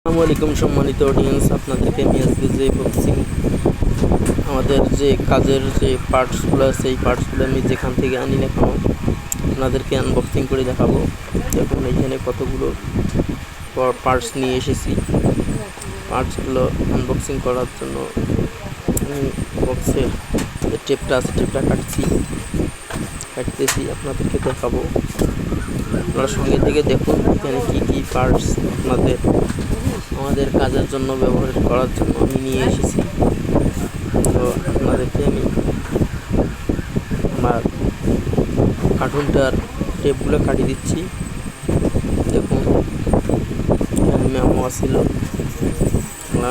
আসসালামু আলাইকুম সম্মানিত অডিয়েন্স, আপনাদেরকে আমি আজকে যে বক্সিং আমাদের যে কাজের যে পার্টসগুলো আছে এই পার্টসগুলো আমি যেখান থেকে আনি না কেন আপনাদেরকে আনবক্সিং করে দেখাবো। দেখুন এখানে কতগুলো পার্টস নিয়ে এসেছি। পার্টসগুলো আনবক্সিং করার জন্য আমি বক্সের যে টেপটা আছে টেপটা কাটতেছি আপনাদেরকে দেখাবো। আপনারা সঙ্গে থেকে দেখুন এখানে কি কি পার্টস আমাদের কাজের জন্য ব্যবহার করার জন্য আমি নিয়ে এসেছি। তো আপনাদেরকে আমি আমার কার্টুনটার টেপগুলো কাটিয়ে দিচ্ছি। দেখুন এখানে মেমো ছিল,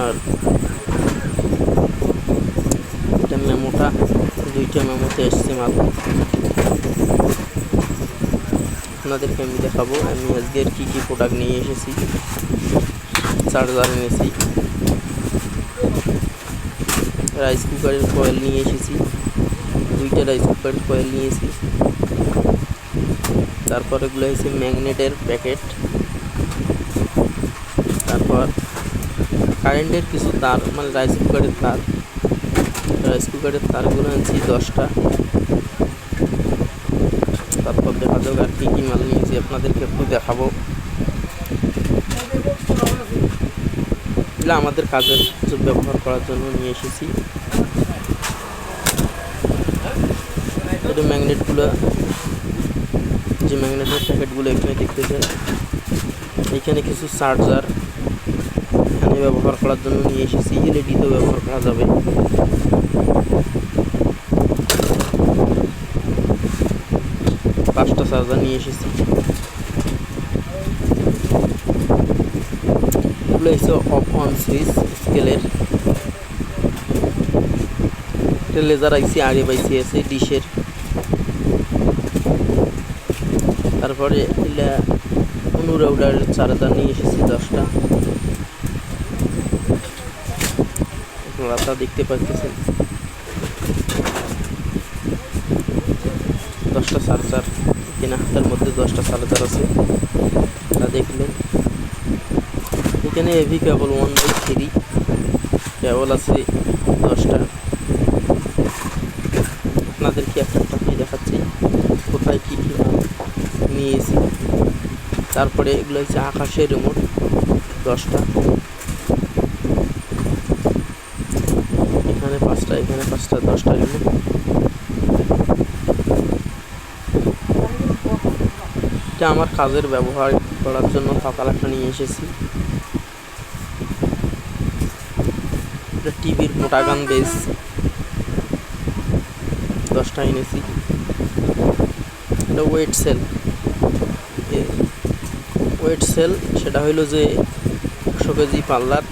আর এটা মেমোটা দুইটা মেমোতে এসছে মাল। আপনাদেরকে আমি দেখাবো আমি আজকের কি কি প্রোডাক্ট নিয়ে এসেছি। চার্জার এনেছি, রাইস কুকারের কয়েল নিয়ে এসেছি, দুইটা রাইস কুকারের কয়েল নিয়েছি। তারপর এগুলো হচ্ছে ম্যাগনেটের প্যাকেট। তারপর কারেন্টের কিছু তার, মানে রাইস কুকারের তারগুলো আনছি 10টা। তারপর দেখা যাক আর কী কী মাল নিয়েছি আপনাদেরকে একটু দেখাবো। এগুলো আমাদের কাজের ব্যবহার করার জন্য নিয়ে এসেছি। এটা ম্যাগনেটগুলো, যে ম্যাগনেটের প্যাকেটগুলো এখানে দেখতেছেন, এখানে কিছু চার্জার এখানে ব্যবহার করার জন্য নিয়ে এসেছি। এলইডিতেও ব্যবহার করা যাবে। পাঁচটা চার্জার নিয়ে এসেছি। এগুলো হচ্ছে অফ অন সুইচ স্কেলের। এটা লেজার আইসি আগে পাইসি আছে ডিশের। তারপরে এগুলা অনুরাউডার চার্জার নিয়ে এসেছি 10টা। আপনারা তা দেখতে পাচ্ছেন 10টা চার্জার, এখানে হাতের মধ্যে 10টা চার্জার আছে, তা দেখলেন। এখানে হেভি কেবল 1/3 কেবল আছে 10টা। আপনাদেরকে একটা আমি দেখাচ্ছি কোথায় কী কী নিয়েছি। তারপরে এগুলো হচ্ছে আকাশের রিমোট 10টা, এখানে 5টা, এখানে 5টা, 10টা রিমোট। এটা আমার কাজের ব্যবহার করার জন্য সকাল একটা নিয়ে এসেছি। এটা টিভির মোটা গান বেস 10টা এনেছি। এটা ওয়েট সেল, সেটা হইলো যে 100 কেজি পাল্লার।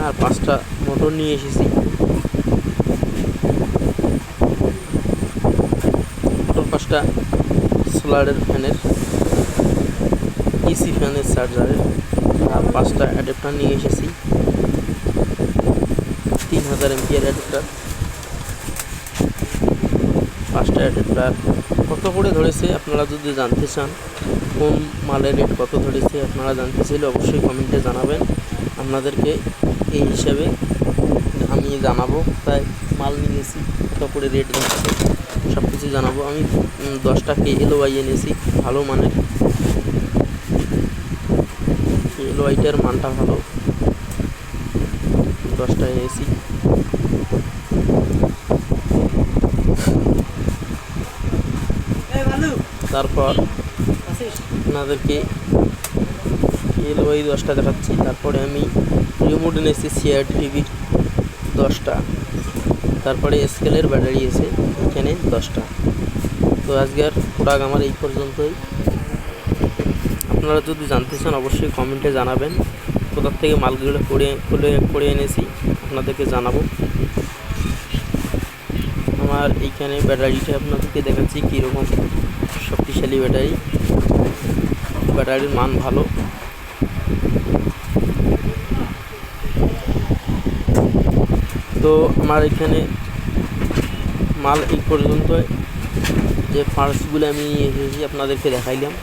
আর 5টা মোটর নিয়ে এসেছি। মোটর 5টা সোলারের ফ্যানের, ইসি ফ্যানের চার্জারের। আর 5টা অ্যাডাপ্টার নিয়ে এসেছি, 3000 এমপিয়ার অ্যাডাপ্টার। 5টা অ্যাডাপ্টার কত করে ধরেছে আপনারা যদি জানতে চান, কোন মালের রেট কত ধরেছে আপনারা জানতে চাইলে অবশ্যই কমেন্টে জানাবেন। আপনাদেরকে এই হিসাবে আমি জানাবো। তাই মাল নিয়েছি, কত করে রেট ধরছে সব কিছু জানাবো। আমি 10টাকে LOI এনেছি, ভালো মানের LOIটার মানটা ভালো, 10টা এনেছি। তারপর আপনাদেরকে LOI 10টা দেখাচ্ছি। তারপরে আমি রিমোট এনেছি শেয়ার টিভির 10টা। তারপরে স্কেলের ব্যাটারি আছে এখানে 10টা। তো আজকের প্রোডাক্ট আমার এই পর্যন্তই। আপনারা যদি জানতে চান অবশ্যই কমেন্টে জানাবেন। কোথার থেকে মালগুলো করে এনেছি আপনাদেরকে জানাবো। আমার এইখানে ব্যাটারিটা আপনাদেরকে দেখাচ্ছি কীরকম শক্তিশালী ব্যাটারির মান ভালো। তো আমার এখানে মাল এই পর্যন্ত। যে পার্টসগুলো আমি নিয়ে এসেছি আপনাদেরকে দেখাইলাম।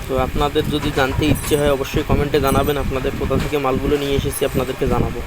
তো আপনাদের যদি জানতে ইচ্ছে হয় অবশ্যই কমেন্টে জানাবেন, আপনাদের কোথা থেকে মালগুলো নিয়ে এসেছি আপনাদেরকে জানাবো।